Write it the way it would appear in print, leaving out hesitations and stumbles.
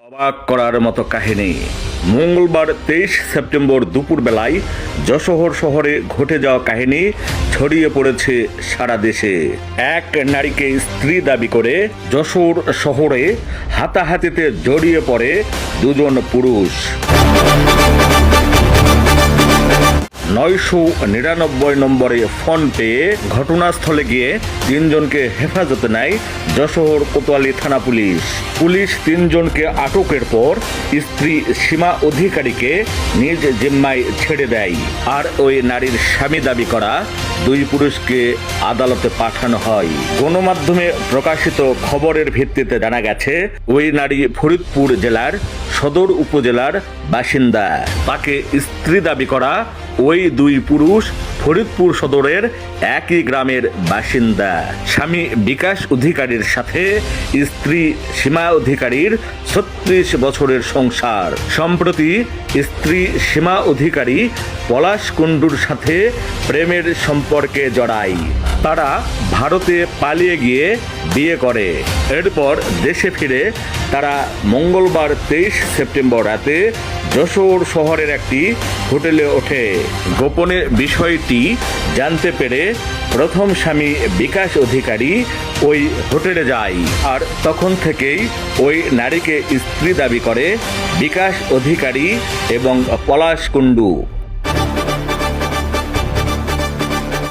অবাক করার মতো কাহিনী। মঙ্গলবার 23 সেপ্টেম্বর দুপুরবেলায় যশোর শহরে ঘটে যাওয়া কাহিনী ছড়িয়ে পড়েছে সারা দেশে। এক নারীকে স্ত্রী দাবি করে যশোর শহরে হাতাহাতিতে জড়িয়ে পড়ে দুজন পুরুষ। 999 নম্বরে ফোন পেয়ে ঘটনাস্থলে গিয়ে তিনজনকে হেফাজতে নেয় যশোর কোতোয়ালি থানা পুলিশ। পুলিশ তিনজনকে আটকের পর স্ত্রী সীমা অধিকারীকে নিজ জিম্মায় ছেড়ে দেয়। আর ওই নারীর স্বামী দাবি করা দুই পুরুষকে আদালতে পাঠানো হয়। গণমাধ্যমে প্রকাশিত খবরের ভিত্তিতে জানা গেছে, ওই নারী ফরিদপুর জেলার সদর উপজেলার বাসিন্দা। তাকে স্ত্রী দাবি করা ওই দুই পুরুষ ফরিদপুর সদরের একই গ্রামের বাসিন্দা। স্বামী বিকাশ অধিকারীর সাথে স্ত্রী সীমা অধিকারীর 36 বছরের সংসার। সম্প্রতি স্ত্রী সীমা অধিকারী পলাশ কুণ্ডুর সাথে প্রেমের সম্পর্কে জড়ায়। তারা ভারতে পালিয়ে গিয়ে বিয়ে করে। এরপর দেশে ফিরে তারা মঙ্গলবার 23 সেপ্টেম্বর রাতে যশোর শহরের একটি হোটেলে ওঠে। গোপনে বিষয়টি জানতে পেরে প্রথম স্বামী বিকাশ অধিকারী ওই হোটেলে যায়। আর তখন থেকেই ওই নারীকে স্ত্রী দাবি করে বিকাশ অধিকারী এবং পলাশ কুণ্ডু।